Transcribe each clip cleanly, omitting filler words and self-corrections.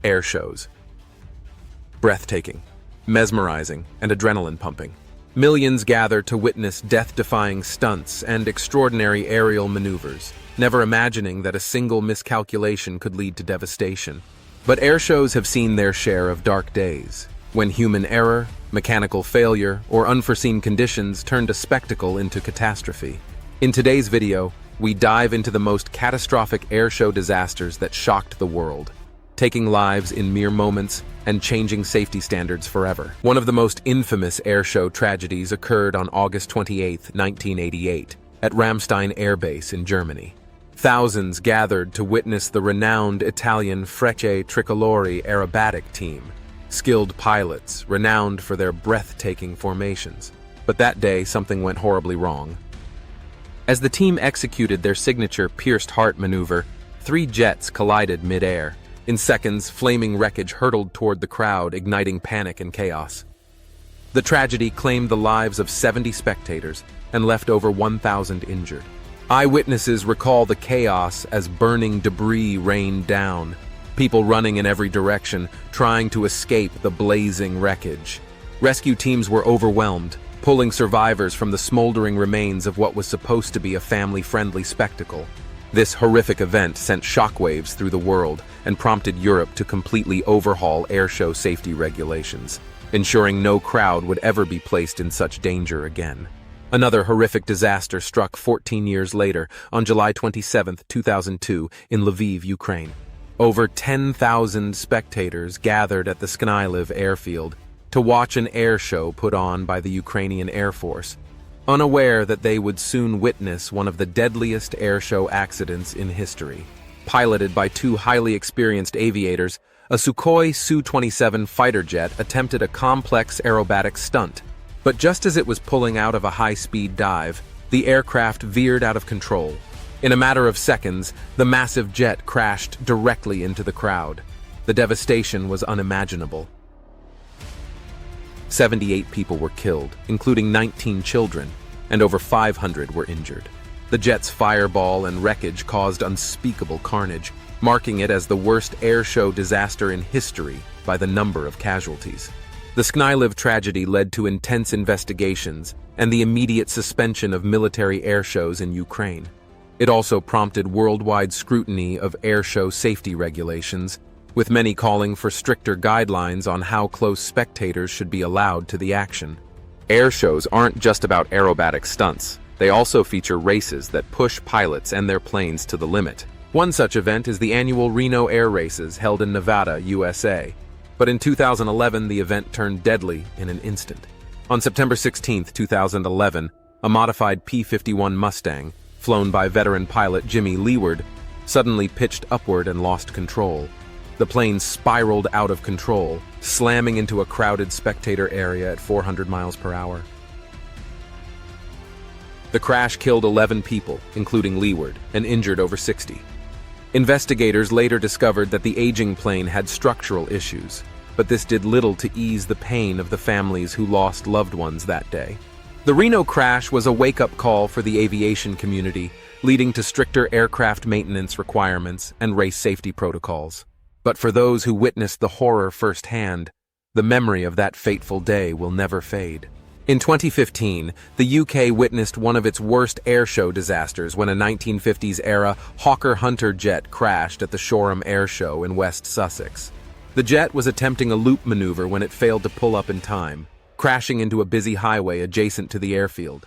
Air shows. Breathtaking, mesmerizing, and adrenaline-pumping. Millions gather to witness death-defying stunts and extraordinary aerial maneuvers, never imagining that a single miscalculation could lead to devastation. But air shows have seen their share of dark days, when human error, mechanical failure, or unforeseen conditions turned a spectacle into catastrophe. In today's video, we dive into the most catastrophic airshow disasters that shocked the world, taking lives in mere moments and changing safety standards forever. One of the most infamous airshow tragedies occurred on August 28, 1988, at Ramstein Air Base in Germany. Thousands gathered to witness the renowned Italian Frecce Tricolori aerobatic team, skilled pilots renowned for their breathtaking formations. But that day, something went horribly wrong. As the team executed their signature pierced heart maneuver, 3 jets collided mid-air. In seconds, flaming wreckage hurtled toward the crowd, igniting panic and chaos. The tragedy claimed the lives of 70 spectators and left over 1,000 injured. Eyewitnesses recall the chaos as burning debris rained down, people running in every direction, trying to escape the blazing wreckage. Rescue teams were overwhelmed, pulling survivors from the smoldering remains of what was supposed to be a family-friendly spectacle. This horrific event sent shockwaves through the world and prompted Europe to completely overhaul airshow safety regulations, ensuring no crowd would ever be placed in such danger again. Another horrific disaster struck 14 years later, on July 27, 2002, in Lviv, Ukraine. Over 10,000 spectators gathered at the Lviv airfield to watch an air show put on by the Ukrainian Air Force, unaware that they would soon witness one of the deadliest airshow accidents in history. Piloted by 2 highly experienced aviators, a Sukhoi Su-27 fighter jet attempted a complex aerobatic stunt. But just as it was pulling out of a high-speed dive, the aircraft veered out of control. In a matter of seconds, the massive jet crashed directly into the crowd. The devastation was unimaginable. 78 people were killed, including 19 children, and over 500 were injured. The jet's fireball and wreckage caused unspeakable carnage, marking it as the worst airshow disaster in history by the number of casualties. The Lviv tragedy led to intense investigations and the immediate suspension of military airshows in Ukraine. It also prompted worldwide scrutiny of airshow safety regulations, with many calling for stricter guidelines on how close spectators should be allowed to the action. Airshows aren't just about aerobatic stunts. They also feature races that push pilots and their planes to the limit. One such event is the annual Reno Air Races held in Nevada, USA. But in 2011, the event turned deadly in an instant. On September 16, 2011, a modified P-51 Mustang, flown by veteran pilot Jimmy Leeward, suddenly pitched upward and lost control. The plane spiraled out of control, slamming into a crowded spectator area at 400 miles per hour. The crash killed 11 people, including Leeward, and injured over 60. Investigators later discovered that the aging plane had structural issues, but this did little to ease the pain of the families who lost loved ones that day. The Reno crash was a wake-up call for the aviation community, leading to stricter aircraft maintenance requirements and race safety protocols. But for those who witnessed the horror firsthand, the memory of that fateful day will never fade. In 2015, the UK witnessed one of its worst airshow disasters when a 1950s-era Hawker Hunter jet crashed at the Shorm Airshow in West Sussex. The jet was attempting a loop maneuver when it failed to pull up in time, crashing into a busy highway adjacent to the airfield.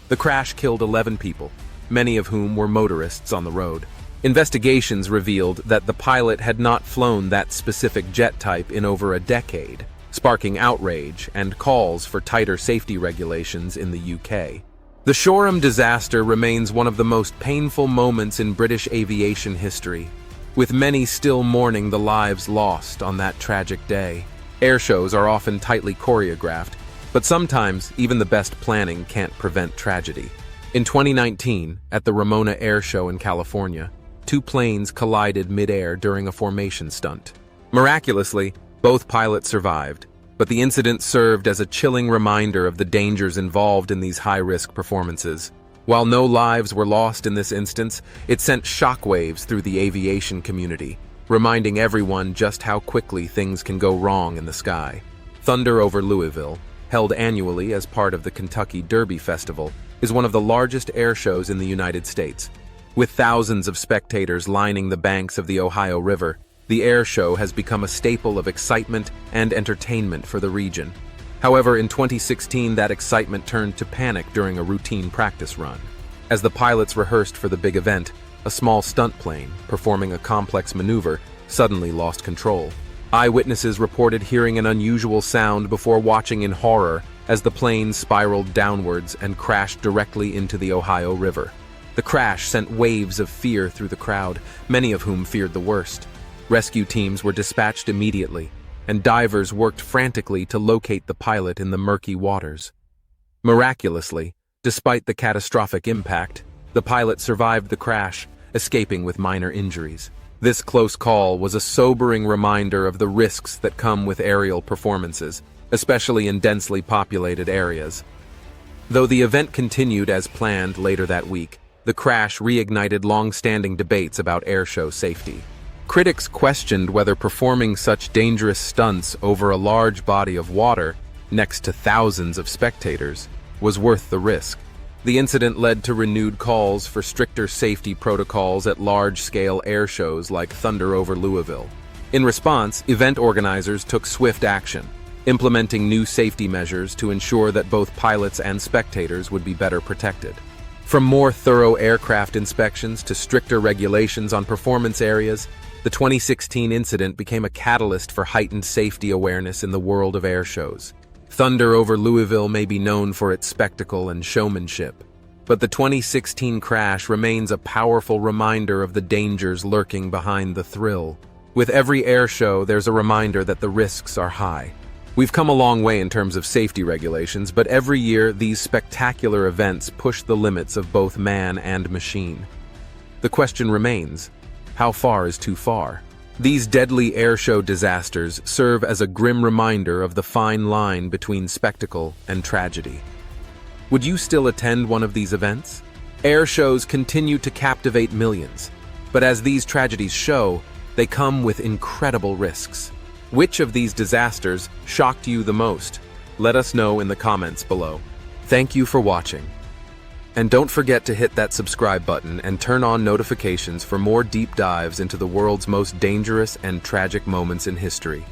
The crash killed 11 people, many of whom were motorists on the road. Investigations revealed that the pilot had not flown that specific jet type in over a decade, sparking outrage and calls for tighter safety regulations in the UK. The Shorm disaster remains one of the most painful moments in British aviation history, with many still mourning the lives lost on that tragic day. Airshows are often tightly choreographed, but sometimes even the best planning can't prevent tragedy. In 2019, at the Ramona Air Show in California, 2 planes collided mid-air during a formation stunt. Miraculously, both pilots survived, but the incident served as a chilling reminder of the dangers involved in these high-risk performances. While no lives were lost in this instance, it sent shockwaves through the aviation community, reminding everyone just how quickly things can go wrong in the sky. Thunder over Louisville, held annually as part of the Kentucky Derby Festival, is one of the largest air shows in the United States. With thousands of spectators lining the banks of the Ohio River, the air show has become a staple of excitement and entertainment for the region. However, in 2016, that excitement turned to panic during a routine practice run. As the pilots rehearsed for the big event, a small stunt plane, performing a complex maneuver, suddenly lost control. Eyewitnesses reported hearing an unusual sound before watching in horror as the plane spiraled downwards and crashed directly into the Ohio River. The crash sent waves of fear through the crowd, many of whom feared the worst. Rescue teams were dispatched immediately, and divers worked frantically to locate the pilot in the murky waters. Miraculously, despite the catastrophic impact, the pilot survived the crash, escaping with minor injuries. This close call was a sobering reminder of the risks that come with aerial performances, especially in densely populated areas. Though the event continued as planned later that week, the crash reignited long-standing debates about airshow safety. Critics questioned whether performing such dangerous stunts over a large body of water, next to thousands of spectators, was worth the risk. The incident led to renewed calls for stricter safety protocols at large-scale air shows like Thunder over Louisville. In response, event organizers took swift action, implementing new safety measures to ensure that both pilots and spectators would be better protected. From more thorough aircraft inspections to stricter regulations on performance areas, the 2016 incident became a catalyst for heightened safety awareness in the world of air shows. Thunder over Louisville may be known for its spectacle and showmanship, but the 2016 crash remains a powerful reminder of the dangers lurking behind the thrill. With every air show, there's a reminder that the risks are high. We've come a long way in terms of safety regulations, but every year these spectacular events push the limits of both man and machine. The question remains, how far is too far? These deadly airshow disasters serve as a grim reminder of the fine line between spectacle and tragedy. Would you still attend one of these events? Air shows continue to captivate millions, but as these tragedies show, they come with incredible risks. Which of these disasters shocked you the most? Let us know in the comments below. Thank you for watching. And don't forget to hit that subscribe button and turn on notifications for more deep dives into the world's most dangerous and tragic moments in history.